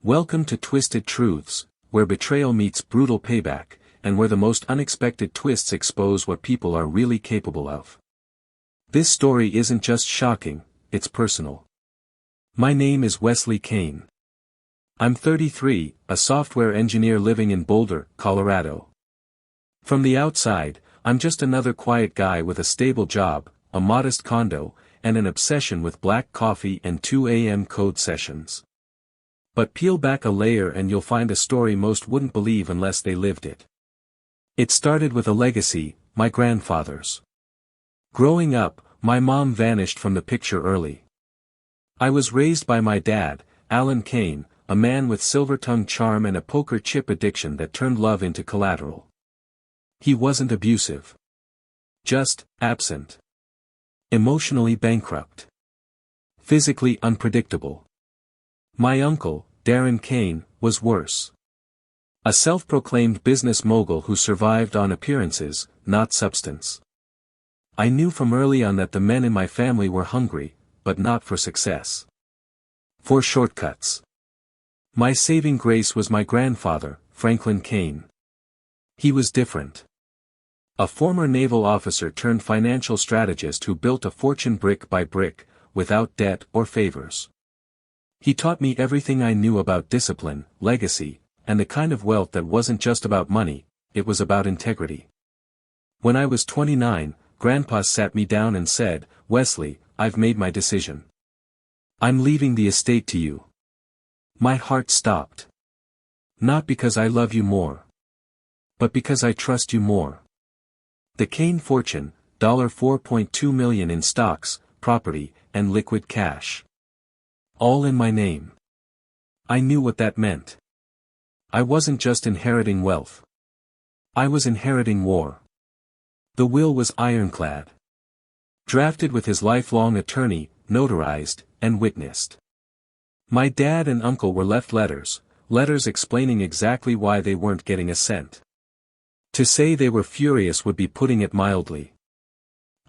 Welcome to Twisted Truths, where betrayal meets brutal payback, and where the most unexpected twists expose what people are really capable of. This story isn't just shocking, it's personal. My name is Wesley Kane. I'm 33, a software engineer living in Boulder, Colorado. From the outside, I'm just another quiet guy with a stable job, a modest condo, and an obsession with black coffee and 2 a.m. code sessions. But peel back a layer and you'll find a story most wouldn't believe unless they lived it. It started with a legacy, my grandfather's. Growing up, my mom vanished from the picture early. I was raised by my dad, Alan Kane, a man with silver-tongued charm and a poker chip addiction that turned love into collateral. He wasn't abusive. Just absent. Emotionally bankrupt. Physically unpredictable. My uncle, Darren Kane, was worse. A self-proclaimed business mogul who survived on appearances, not substance. I knew from early on that the men in my family were hungry, but not for success. For shortcuts. My saving grace was my grandfather, Franklin Kane. He was different. A former naval officer turned financial strategist who built a fortune brick by brick, without debt or favors. He taught me everything I knew about discipline, legacy, and the kind of wealth that wasn't just about money, it was about integrity. When I was 29, Grandpa sat me down and said, "Wesley, I've made my decision. I'm leaving the estate to you." My heart stopped. Not because I love you more. But because I trust you more. The Kane fortune, $4.2 million in stocks, property, and liquid cash. All in my name. I knew what that meant. I wasn't just inheriting wealth. I was inheriting war. The will was ironclad. Drafted with his lifelong attorney, notarized, and witnessed. My dad and uncle were left letters explaining exactly why they weren't getting a cent. To say they were furious would be putting it mildly.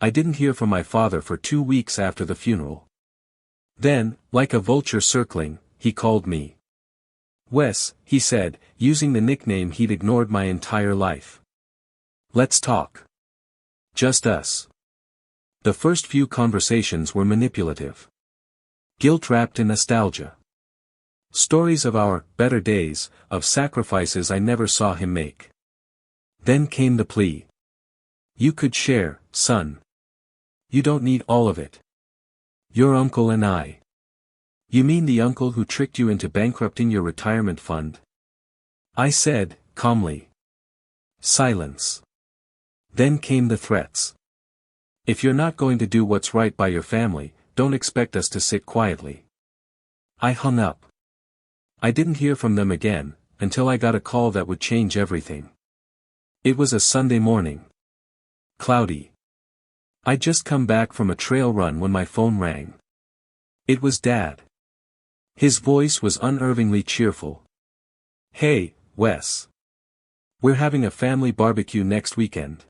I didn't hear from my father for 2 weeks after the funeral. Then, like a vulture circling, he called me. "Wes," he said, using the nickname he'd ignored my entire life. "Let's talk." Just us. The first few conversations were manipulative. Guilt-wrapped in nostalgia. Stories of our better days, of sacrifices I never saw him make. Then came the plea. "You could share, son. You don't need all of it. Your uncle and I." "You mean the uncle who tricked you into bankrupting your retirement fund?" I said, calmly. Silence. Then came the threats. "If you're not going to do what's right by your family, don't expect us to sit quietly." I hung up. I didn't hear from them again, until I got a call that would change everything. It was a Sunday morning. Cloudy. I'd just come back from a trail run when my phone rang. It was Dad. His voice was unnervingly cheerful. "Hey, Wes. We're having a family barbecue next weekend.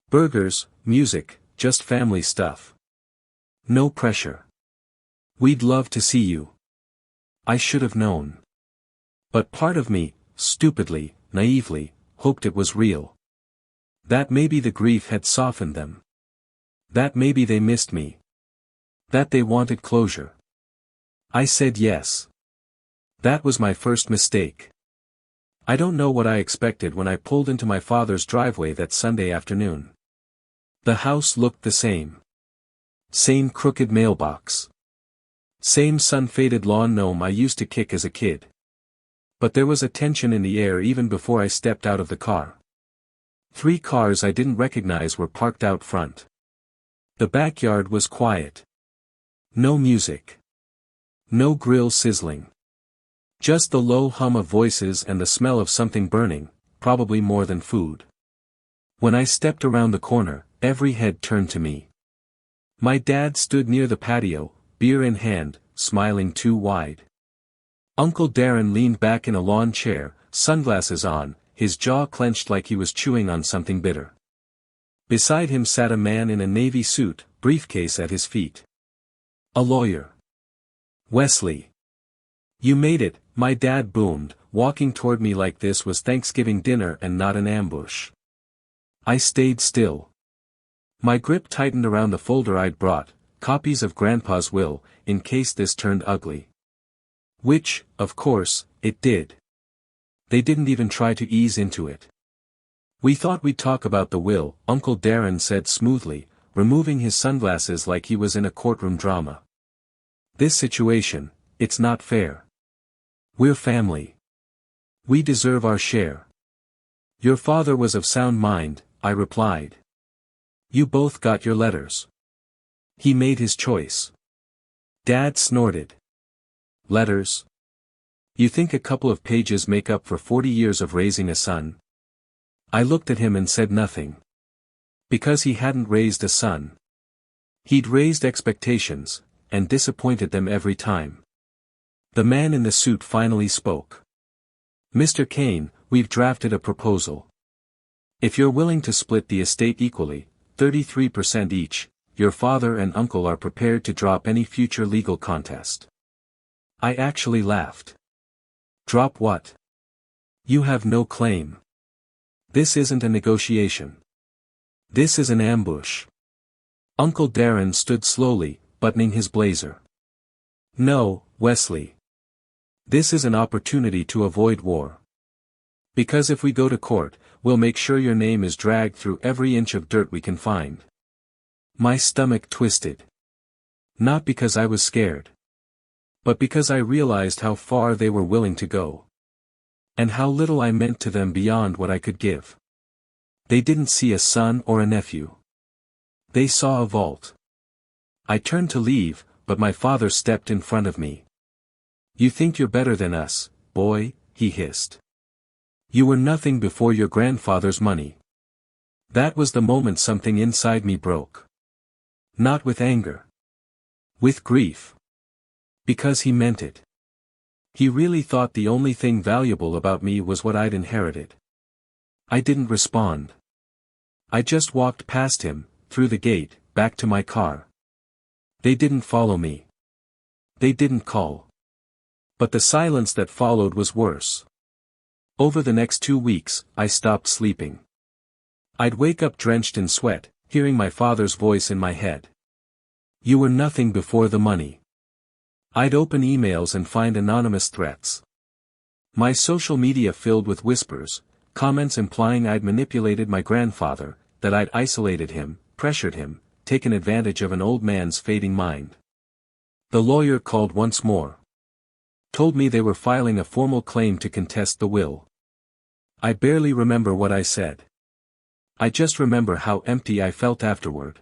Burgers, music, just family stuff. No pressure. We'd love to see you." I should have known. But part of me, stupidly, naively, hoped it was real. That maybe the grief had softened them. That maybe they missed me. That they wanted closure. I said yes. That was my first mistake. I don't know what I expected when I pulled into my father's driveway that Sunday afternoon. The house looked the same. Same crooked mailbox. Same sun-faded lawn gnome I used to kick as a kid. But there was a tension in the air even before I stepped out of the car. 3 cars I didn't recognize were parked out front. The backyard was quiet. No music. No grill sizzling. Just the low hum of voices and the smell of something burning, probably more than food. When I stepped around the corner, every head turned to me. My dad stood near the patio, beer in hand, smiling too wide. Uncle Darren leaned back in a lawn chair, sunglasses on, his jaw clenched like he was chewing on something bitter. Beside him sat a man in a navy suit, briefcase at his feet. A lawyer. "Wesley. You made it, my dad boomed, walking toward me like this was Thanksgiving dinner and not an ambush. I stayed still. My grip tightened around the folder I'd brought, copies of Grandpa's will, in case this turned ugly. Which, of course, it did. They didn't even try to ease into it. We thought we'd talk about the will, Uncle Darren said smoothly, removing his sunglasses like he was in a courtroom drama. This situation, it's not fair. We're family. We deserve our share. Your father was of sound mind, I replied. You both got your letters. He made his choice. Dad snorted. Letters? You think a couple of pages make up for 40 years of raising a son? I looked at him and said nothing. Because he hadn't raised a son. He'd raised expectations, and disappointed them every time. The man in the suit finally spoke. Mr. Kane, we've drafted a proposal. If you're willing to split the estate equally, 33% each, your father and uncle are prepared to drop any future legal contest. I actually laughed. Drop what? You have no claim. This isn't a negotiation. This is an ambush. Uncle Darren stood slowly, buttoning his blazer. No, Wesley. This is an opportunity to avoid war. Because if we go to court, we'll make sure your name is dragged through every inch of dirt we can find. My stomach twisted. Not because I was scared. But because I realized how far they were willing to go. And how little I meant to them beyond what I could give. They didn't see a son or a nephew. They saw a vault. I turned to leave, but my father stepped in front of me. You think you're better than us, boy, he hissed. You were nothing before your grandfather's money. That was the moment something inside me broke. Not with anger. With grief. Because he meant it. He really thought the only thing valuable about me was what I'd inherited. I didn't respond. I just walked past him, through the gate, back to my car. They didn't follow me. They didn't call. But the silence that followed was worse. Over the next 2 weeks, I stopped sleeping. I'd wake up drenched in sweat, hearing my father's voice in my head. You were nothing before the money. I'd open emails and find anonymous threats. My social media filled with whispers, comments implying I'd manipulated my grandfather, that I'd isolated him, pressured him, taken advantage of an old man's fading mind. The lawyer called once more. Told me they were filing a formal claim to contest the will. I barely remember what I said. I just remember how empty I felt afterward.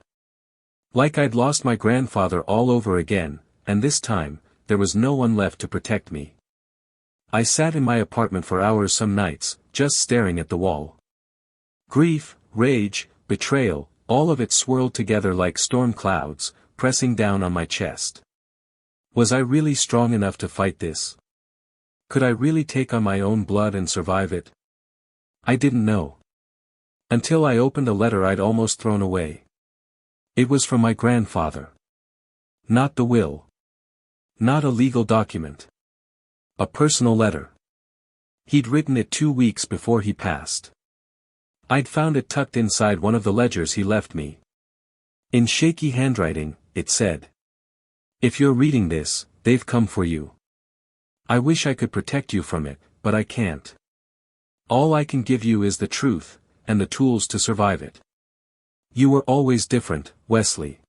Like I'd lost my grandfather all over again, and this time, there was no one left to protect me. I sat in my apartment for hours some nights, just staring at the wall. Grief, rage, betrayal, all of it swirled together like storm clouds, pressing down on my chest. Was I really strong enough to fight this? Could I really take on my own blood and survive it? I didn't know. Until I opened a letter I'd almost thrown away. It was from my grandfather. Not the will. Not a legal document. A personal letter. He'd written it 2 weeks before he passed. I'd found it tucked inside one of the ledgers he left me. In shaky handwriting, it said. If you're reading this, they've come for you. I wish I could protect you from it, but I can't. All I can give you is the truth, and the tools to survive it. You were always different, Wesley.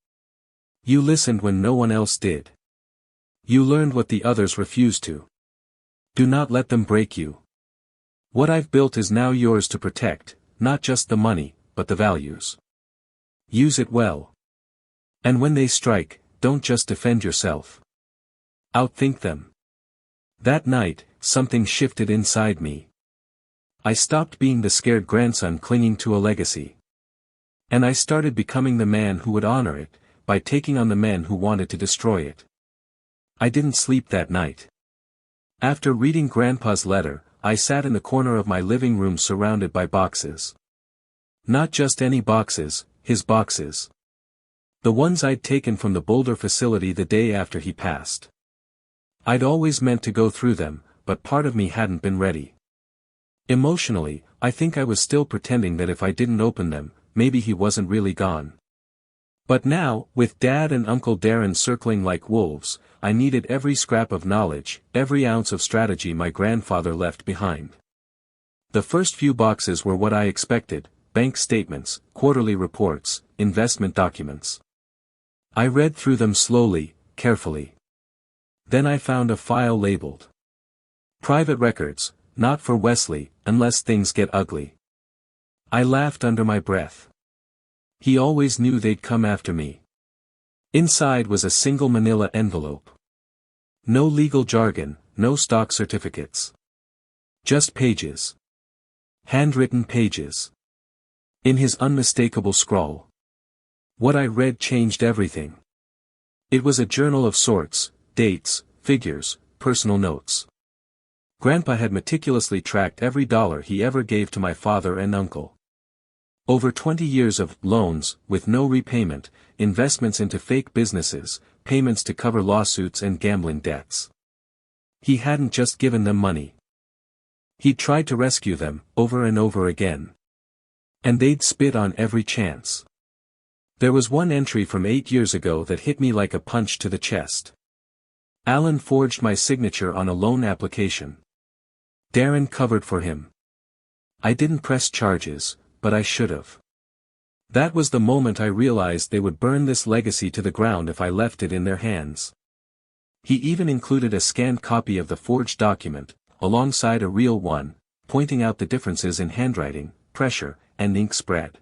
You listened when no one else did. You learned what the others refused to. Do not let them break you. What I've built is now yours to protect, not just the money, but the values. Use it well. And when they strike, don't just defend yourself. Outthink them. That night, something shifted inside me. I stopped being the scared grandson clinging to a legacy. And I started becoming the man who would honor it, by taking on the men who wanted to destroy it. I didn't sleep that night. After reading Grandpa's letter, I sat in the corner of my living room surrounded by boxes. Not just any boxes, his boxes. The ones I'd taken from the Boulder facility the day after he passed. I'd always meant to go through them, but part of me hadn't been ready. Emotionally, I think I was still pretending that if I didn't open them, maybe he wasn't really gone. But now, with Dad and Uncle Darren circling like wolves, I needed every scrap of knowledge, every ounce of strategy my grandfather left behind. The first few boxes were what I expected: bank statements, quarterly reports, investment documents. I read through them slowly, carefully. Then I found a file labeled "Private Records, not for Wesley, unless things get ugly." I laughed under my breath. He always knew they'd come after me. Inside was a single manila envelope. No legal jargon, no stock certificates. Just pages. Handwritten pages. In his unmistakable scrawl. What I read changed everything. It was a journal of sorts: dates, figures, personal notes. Grandpa had meticulously tracked every dollar he ever gave to my father and uncle. Over 20 years of loans, with no repayment, investments into fake businesses, payments to cover lawsuits and gambling debts. He hadn't just given them money. He'd tried to rescue them, over and over again. And they'd spit on every chance. There was one entry from 8 years ago that hit me like a punch to the chest. Alan forged my signature on a loan application. Darren covered for him. I didn't press charges, but I should've. That was the moment I realized they would burn this legacy to the ground if I left it in their hands. He even included a scanned copy of the forged document, alongside a real one, pointing out the differences in handwriting, pressure, and ink spread.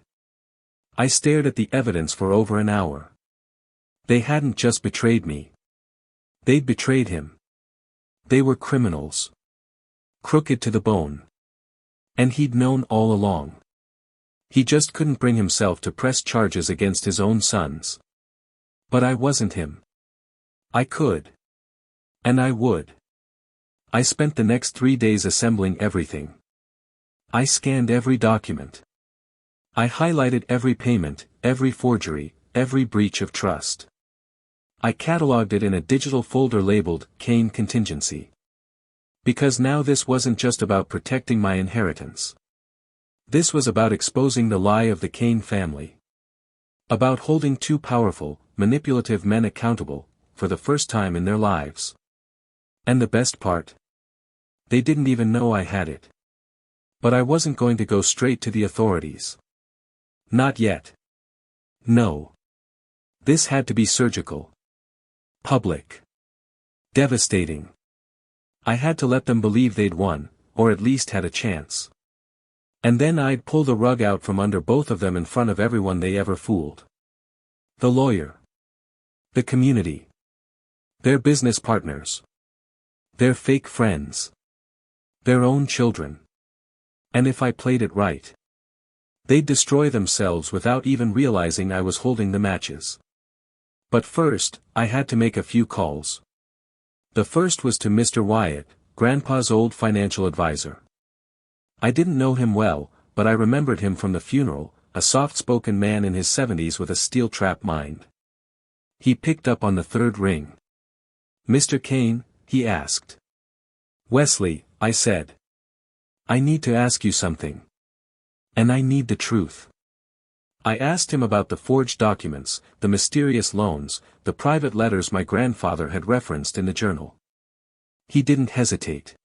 I stared at the evidence for over an hour. They hadn't just betrayed me. They'd betrayed him. They were criminals. Crooked to the bone. And he'd known all along. He just couldn't bring himself to press charges against his own sons. But I wasn't him. I could. And I would. I spent the next 3 days assembling everything. I scanned every document. I highlighted every payment, every forgery, every breach of trust. I cataloged it in a digital folder labeled Kane Contingency. Because now this wasn't just about protecting my inheritance. This was about exposing the lie of the Kane family. About holding two powerful, manipulative men accountable, for the first time in their lives. And the best part? They didn't even know I had it. But I wasn't going to go straight to the authorities. Not yet. No. This had to be surgical. Public. Devastating. I had to let them believe they'd won, or at least had a chance. And then I'd pull the rug out from under both of them in front of everyone they ever fooled. The lawyer. The community. Their business partners. Their fake friends. Their own children. And if I played it right, they'd destroy themselves without even realizing I was holding the matches. But first, I had to make a few calls. The first was to Mr. Wyatt, Grandpa's old financial advisor. I didn't know him well, but I remembered him from the funeral, a soft-spoken man in his 70s with a steel-trap mind. He picked up on the third ring. "Mr. Kane?" he asked. "Wesley," I said. "I need to ask you something. And I need the truth." I asked him about the forged documents, the mysterious loans, the private letters my grandfather had referenced in the journal. He didn't hesitate.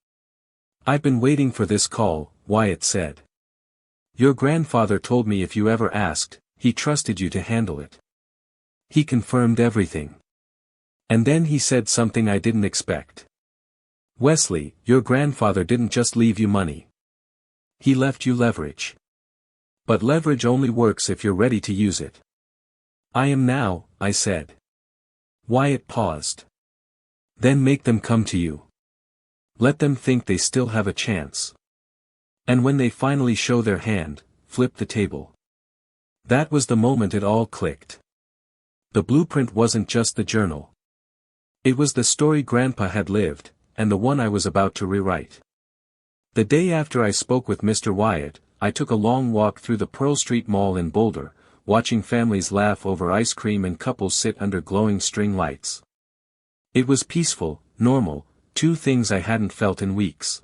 "I've been waiting for this call," Wyatt said. "Your grandfather told me if you ever asked, he trusted you to handle it. He confirmed everything. And then he said something I didn't expect. Wesley, your grandfather didn't just leave you money. He left you leverage. But leverage only works if you're ready to use it." "I am now," I said. Wyatt paused. "Then make them come to you. Let them think they still have a chance. And when they finally show their hand, flip the table." That was the moment it all clicked. The blueprint wasn't just the journal. It was the story Grandpa had lived, and the one I was about to rewrite. The day after I spoke with Mr. Wyatt, I took a long walk through the Pearl Street Mall in Boulder, watching families laugh over ice cream and couples sit under glowing string lights. It was peaceful, normal, two things I hadn't felt in weeks.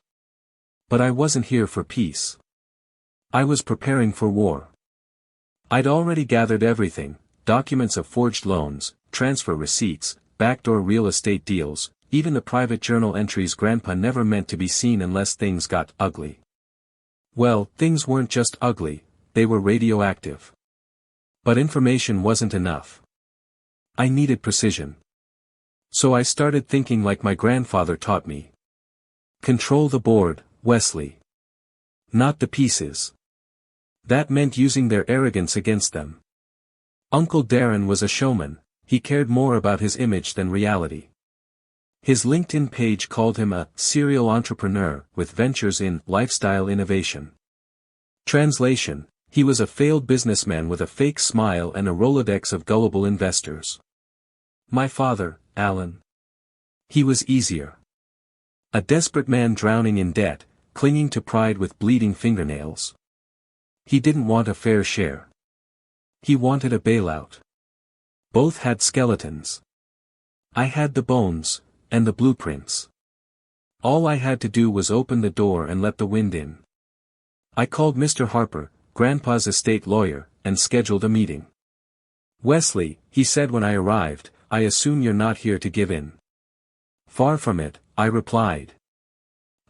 But I wasn't here for peace. I was preparing for war. I'd already gathered everything, documents of forged loans, transfer receipts, backdoor real estate deals, even the private journal entries Grandpa never meant to be seen unless things got ugly. Well, things weren't just ugly, they were radioactive. But information wasn't enough. I needed precision. So I started thinking like my grandfather taught me. Control the board, Wesley. Not the pieces. That meant using their arrogance against them. Uncle Darren was a showman, he cared more about his image than reality. His LinkedIn page called him a serial entrepreneur with ventures in lifestyle innovation. Translation: he was a failed businessman with a fake smile and a Rolodex of gullible investors. My father, Alan. He was easier. A desperate man drowning in debt, clinging to pride with bleeding fingernails. He didn't want a fair share. He wanted a bailout. Both had skeletons. I had the bones, and the blueprints. All I had to do was open the door and let the wind in. I called Mr. Harper, Grandpa's estate lawyer, and scheduled a meeting. Wesley, he said when I arrived, I assume you're not here to give in. Far from it, I replied.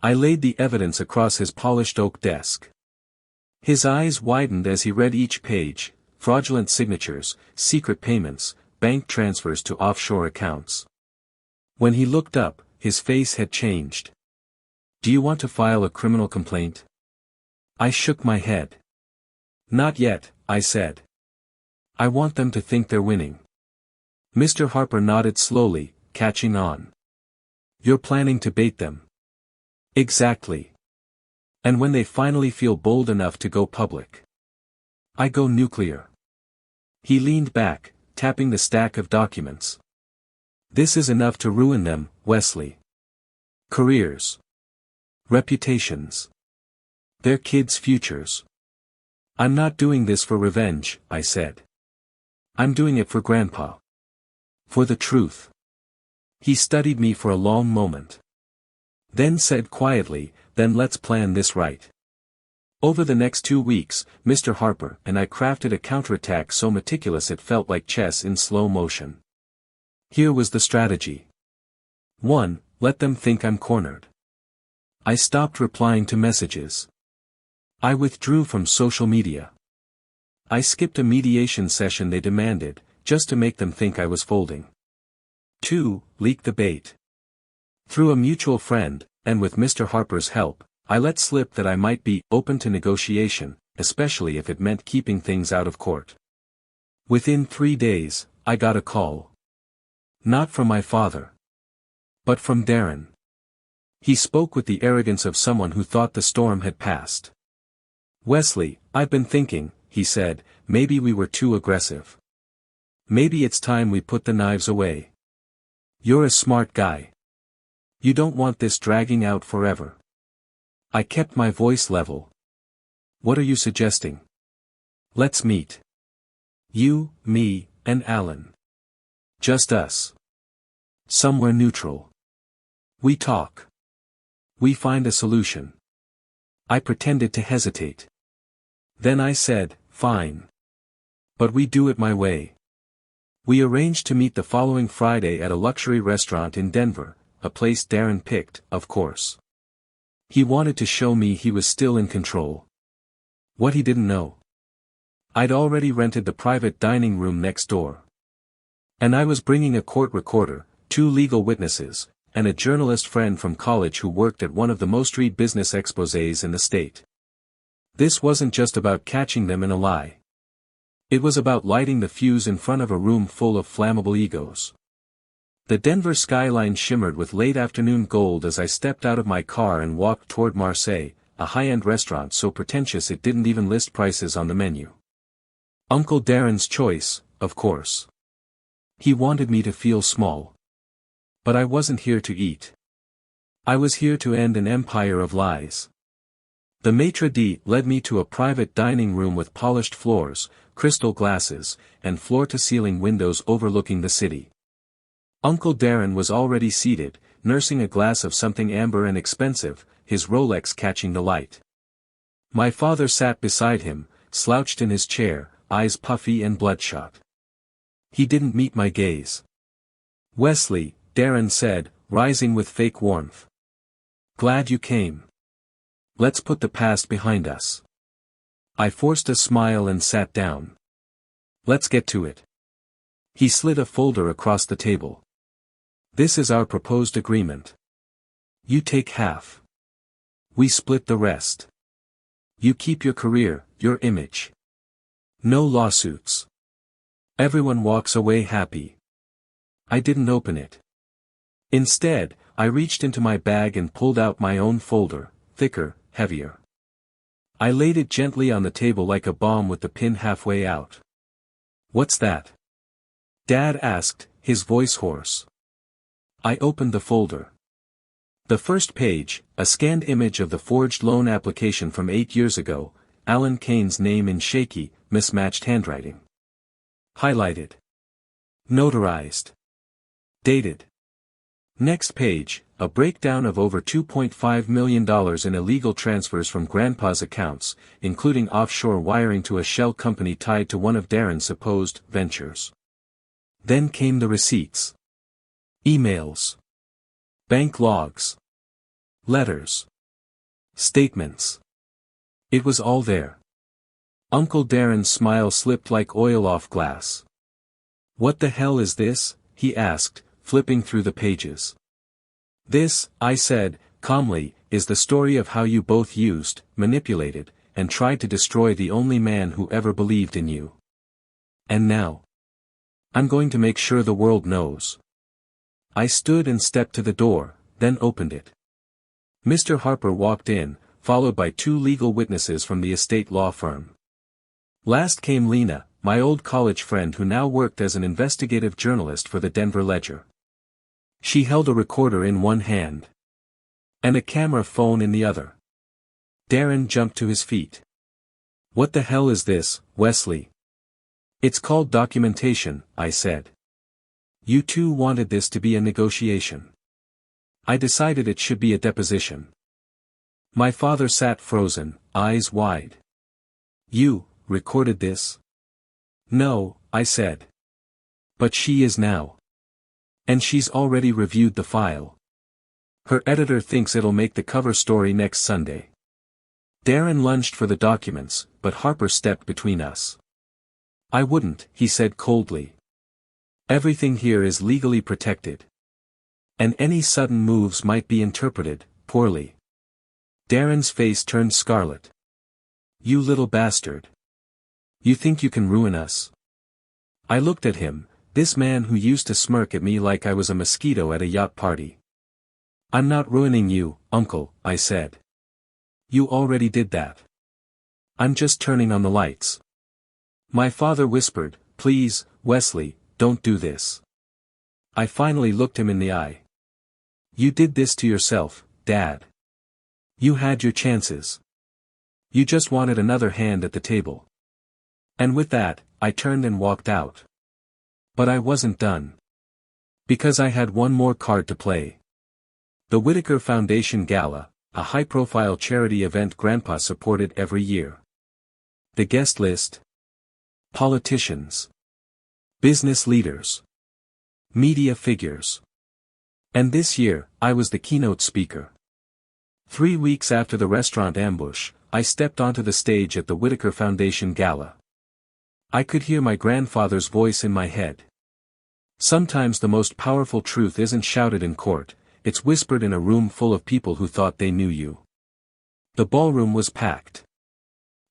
I laid the evidence across his polished oak desk. His eyes widened as he read each page: fraudulent signatures, secret payments, bank transfers to offshore accounts. When he looked up, his face had changed. Do you want to file a criminal complaint? I shook my head. Not yet, I said. I want them to think they're winning. Mr. Harper nodded slowly, catching on. You're planning to bait them. Exactly. And when they finally feel bold enough to go public, I go nuclear. He leaned back, tapping the stack of documents. This is enough to ruin them, Wesley. Careers. Reputations. Their kids' futures. I'm not doing this for revenge, I said. I'm doing it for Grandpa. For the truth. He studied me for a long moment. Then said quietly, then let's plan this right. Over the next 2 weeks, Mr. Harper and I crafted a counterattack so meticulous it felt like chess in slow motion. Here was the strategy. 1. Let them think I'm cornered. I stopped replying to messages. I withdrew from social media. I skipped a mediation session they demanded, just to make them think I was folding. 2. Leak the bait. Through a mutual friend, and with Mr. Harper's help, I let slip that I might be open to negotiation, especially if it meant keeping things out of court. Within 3 days, I got a call. Not from my father. But from Darren. He spoke with the arrogance of someone who thought the storm had passed. Wesley, I've been thinking, he said, maybe we were too aggressive. Maybe it's time we put the knives away. You're a smart guy. You don't want this dragging out forever. I kept my voice level. What are you suggesting? Let's meet. You, me, and Alan. Just us. Somewhere neutral. We talk. We find a solution. I pretended to hesitate. Then I said, fine. But we do it my way. We arranged to meet the following Friday at a luxury restaurant in Denver, a place Darren picked, of course. He wanted to show me he was still in control. What he didn't know. I'd already rented the private dining room next door. And I was bringing a court recorder, 2 legal witnesses, and a journalist friend from college who worked at one of the most read business exposés in the state. This wasn't just about catching them in a lie. It was about lighting the fuse in front of a room full of flammable egos. The Denver skyline shimmered with late afternoon gold as I stepped out of my car and walked toward Marseille, a high-end restaurant so pretentious it didn't even list prices on the menu. Uncle Darren's choice, of course. He wanted me to feel small. But I wasn't here to eat. I was here to end an empire of lies. The maitre d' led me to a private dining room with polished floors, crystal glasses, and floor-to-ceiling windows overlooking the city. Uncle Darren was already seated, nursing a glass of something amber and expensive, his Rolex catching the light. My father sat beside him, slouched in his chair, eyes puffy and bloodshot. He didn't meet my gaze. "Wesley," Darren said, rising with fake warmth. "Glad you came. Let's put the past behind us." I forced a smile and sat down. "Let's get to it." He slid a folder across the table. "This is our proposed agreement. You take half. We split the rest. You keep your career, your image. No lawsuits. Everyone walks away happy." I didn't open it. Instead, I reached into my bag and pulled out my own folder, thicker, heavier. I laid it gently on the table like a bomb with the pin halfway out. "What's that?" Dad asked, his voice hoarse. I opened the folder. The first page, a scanned image of the forged loan application from 8 years ago, Alan Kane's name in shaky, mismatched handwriting. Highlighted. Notarized. Dated. Next page, a breakdown of over $2.5 million in illegal transfers from Grandpa's accounts, including offshore wiring to a shell company tied to one of Darren's supposed ventures. Then came the receipts. Emails. Bank logs. Letters. Statements. It was all there. Uncle Darren's smile slipped like oil off glass. "What the hell is this?" he asked, flipping through the pages. "This," I said, calmly, "is the story of how you both used, manipulated, and tried to destroy the only man who ever believed in you. And now, I'm going to make sure the world knows." I stood and stepped to the door, then opened it. Mr. Harper walked in, followed by 2 legal witnesses from the estate law firm. Last came Lena, my old college friend who now worked as an investigative journalist for the Denver Ledger. She held a recorder in one hand. And a camera phone in the other. Darren jumped to his feet. "What the hell is this, Wesley?" "It's called documentation," I said. "You two wanted this to be a negotiation. I decided it should be a deposition." My father sat frozen, eyes wide. "You recorded this?" "No," I said. "But she is now. And she's already reviewed the file. Her editor thinks it'll make the cover story next Sunday." Darren lunged for the documents, but Harper stepped between us. "I wouldn't," he said coldly. "Everything here is legally protected. And any sudden moves might be interpreted poorly." Darren's face turned scarlet. "You little bastard. You think you can ruin us?" I looked at him, this man who used to smirk at me like I was a mosquito at a yacht party. "I'm not ruining you, Uncle," I said. "You already did that. I'm just turning on the lights." My father whispered, "Please, Wesley, don't do this." I finally looked him in the eye. "You did this to yourself, Dad. You had your chances. You just wanted another hand at the table." And with that, I turned and walked out. But I wasn't done. Because I had one more card to play. The Whitaker Foundation Gala, a high-profile charity event Grandpa supported every year. The guest list: politicians, business leaders, media figures. And this year, I was the keynote speaker. 3 weeks after the restaurant ambush, I stepped onto the stage at the Whitaker Foundation Gala. I could hear my grandfather's voice in my head. Sometimes the most powerful truth isn't shouted in court, it's whispered in a room full of people who thought they knew you. The ballroom was packed.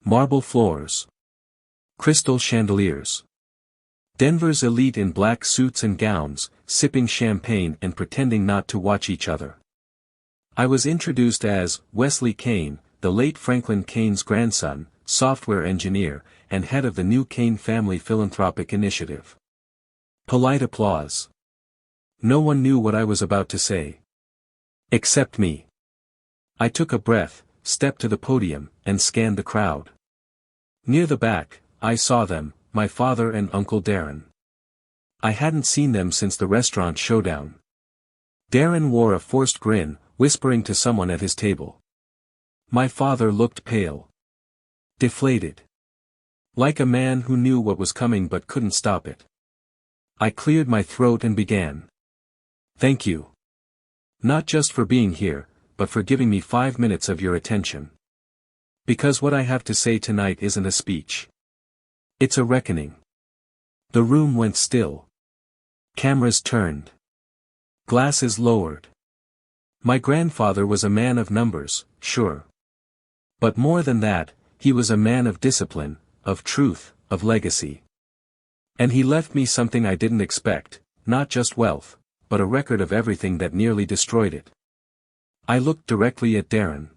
Marble floors. Crystal chandeliers. Denver's elite in black suits and gowns, sipping champagne and pretending not to watch each other. I was introduced as Wesley Kane, the late Franklin Kane's grandson, software engineer, and head of the new Kane Family Philanthropic Initiative. Polite applause. No one knew what I was about to say. Except me. I took a breath, stepped to the podium, and scanned the crowd. Near the back, I saw them, my father and Uncle Darren. I hadn't seen them since the restaurant showdown. Darren wore a forced grin, whispering to someone at his table. My father looked pale. Deflated. Like a man who knew what was coming but couldn't stop it. I cleared my throat and began. Thank you. Not just for being here, but for giving me 5 minutes of your attention. Because what I have to say tonight isn't a speech. It's a reckoning. The room went still. Cameras turned. Glasses lowered. My grandfather was a man of numbers, sure. But more than that, he was a man of discipline, of truth, of legacy. And he left me something I didn't expect, not just wealth, but a record of everything that nearly destroyed it. I looked directly at Darren.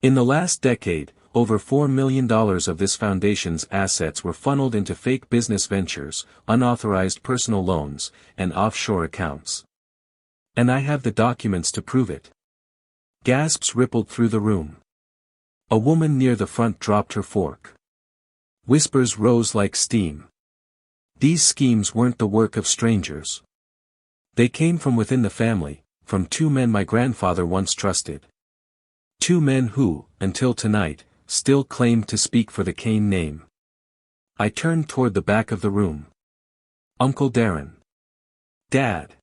In the last decade, over $4 million of this foundation's assets were funneled into fake business ventures, unauthorized personal loans, and offshore accounts. And I have the documents to prove it. Gasps rippled through the room. A woman near the front dropped her fork. Whispers rose like steam. These schemes weren't the work of strangers. They came from within the family, from 2 men my grandfather once trusted. 2 men who, until tonight, still claimed to speak for the Kane name. I turned toward the back of the room. Uncle Darren. Dad.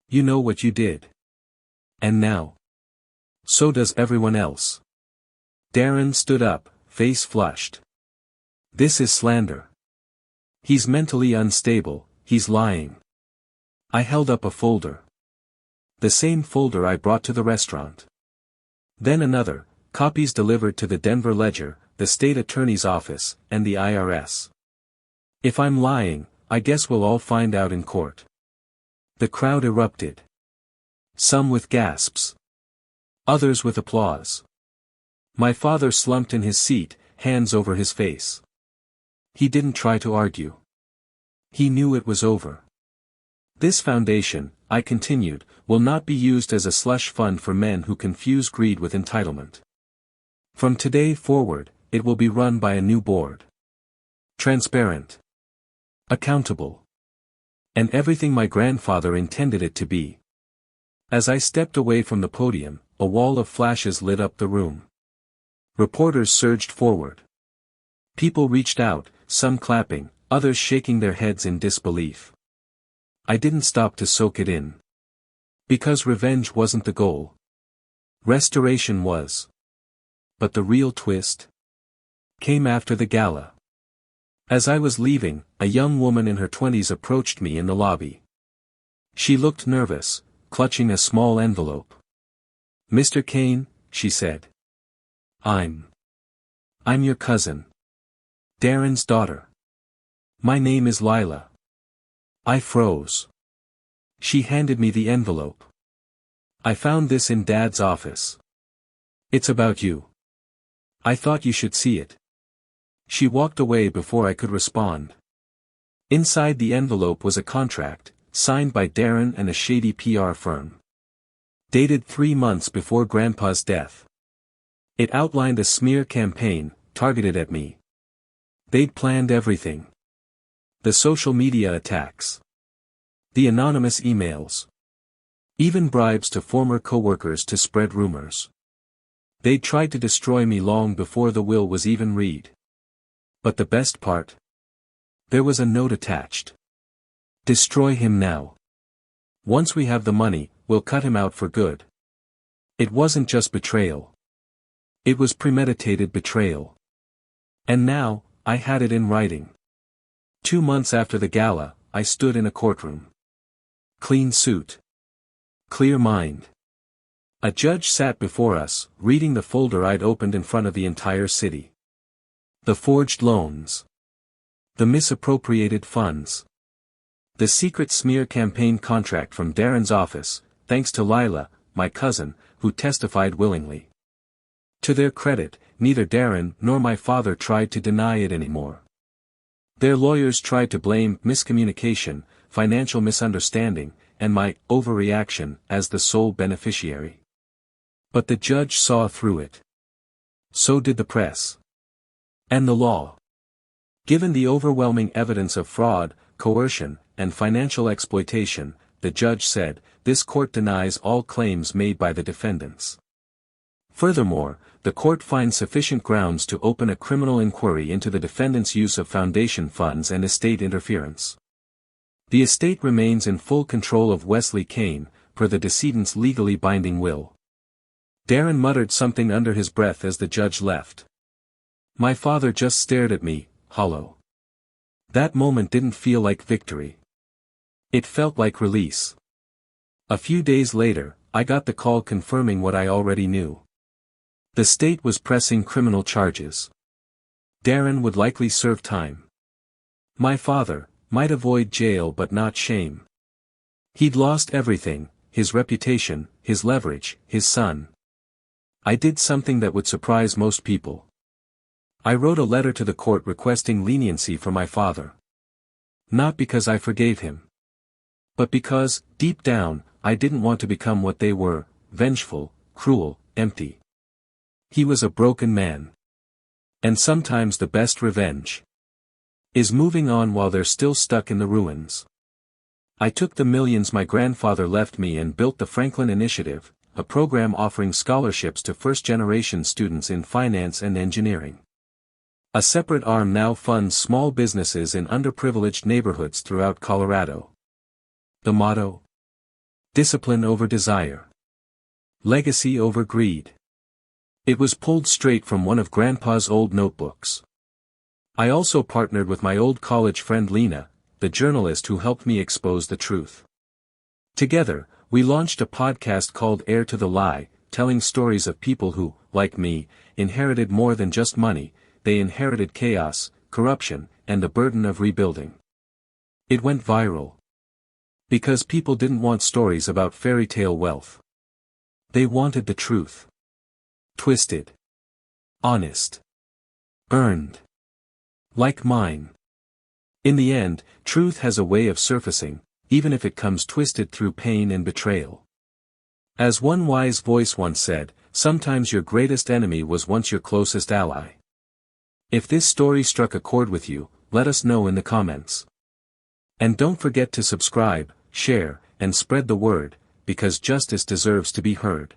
You know what you did. And now. So does everyone else. Darren stood up, face flushed. This is slander. He's mentally unstable, he's lying. I held up a folder. The same folder I brought to the restaurant. Then another, copies delivered to the Denver Ledger, the state attorney's office, and the IRS. If I'm lying, I guess we'll all find out in court. The crowd erupted. Some with gasps. Others with applause. My father slumped in his seat, hands over his face. He didn't try to argue. He knew it was over. This foundation, I continued, will not be used as a slush fund for men who confuse greed with entitlement. From today forward, it will be run by a new board. Transparent. Accountable. And everything my grandfather intended it to be. As I stepped away from the podium, a wall of flashes lit up the room. Reporters surged forward. People reached out, some clapping, others shaking their heads in disbelief. I didn't stop to soak it in. Because revenge wasn't the goal. Restoration was. But the real twist came after the gala. As I was leaving, a young woman in her 20s approached me in the lobby. She looked nervous, clutching a small envelope. Mr. Kane, she said. I'm your cousin. Darren's daughter. My name is Lila. I froze. She handed me the envelope. I found this in Dad's office. It's about you. I thought you should see it. She walked away before I could respond. Inside the envelope was a contract, signed by Darren and a shady PR firm. Dated 3 months before Grandpa's death. It outlined a smear campaign, targeted at me. They'd planned everything. The social media attacks. The anonymous emails. Even bribes to former co-workers to spread rumors. They'd tried to destroy me long before the will was even read. But the best part? There was a note attached. Destroy him now. Once we have the money, we'll cut him out for good. It wasn't just betrayal. It was premeditated betrayal. And now, I had it in writing. 2 months after the gala, I stood in a courtroom. Clean suit. Clear mind. A judge sat before us, reading the folder I'd opened in front of the entire city. The forged loans. The misappropriated funds. The secret smear campaign contract from Darren's office, thanks to Lila, my cousin, who testified willingly. To their credit, neither Darren nor my father tried to deny it anymore. Their lawyers tried to blame miscommunication, financial misunderstanding, and my overreaction as the sole beneficiary. But the judge saw through it. So did the press. And the law. Given the overwhelming evidence of fraud, coercion, and financial exploitation, the judge said, this court denies all claims made by the defendants. Furthermore, the court finds sufficient grounds to open a criminal inquiry into the defendant's use of foundation funds and estate interference. The estate remains in full control of Wesley Kane, per the decedent's legally binding will. Darren muttered something under his breath as the judge left. My father just stared at me, hollow. That moment didn't feel like victory. It felt like release. A few days later, I got the call confirming what I already knew. The state was pressing criminal charges. Darren would likely serve time. My father might avoid jail but not shame. He'd lost everything, his reputation, his leverage, his son. I did something that would surprise most people. I wrote a letter to the court requesting leniency for my father. Not because I forgave him. But because, deep down, I didn't want to become what they were, vengeful, cruel, empty. He was a broken man. And sometimes the best revenge is moving on while they're still stuck in the ruins. I took the millions my grandfather left me and built the Franklin Initiative, a program offering scholarships to first-generation students in finance and engineering. A separate arm now funds small businesses in underprivileged neighborhoods throughout Colorado. The motto? Discipline over desire. Legacy over greed. It was pulled straight from one of Grandpa's old notebooks. I also partnered with my old college friend Lena, the journalist who helped me expose the truth. Together, we launched a podcast called Heir to the Lie, telling stories of people who, like me, inherited more than just money. They inherited chaos, corruption, and the burden of rebuilding. It went viral. Because people didn't want stories about fairy tale wealth. They wanted the truth. Twisted. Honest. Earned. Like mine. In the end, truth has a way of surfacing, even if it comes twisted through pain and betrayal. As one wise voice once said, sometimes your greatest enemy was once your closest ally. If this story struck a chord with you, let us know in the comments. And don't forget to subscribe, share, and spread the word, because justice deserves to be heard.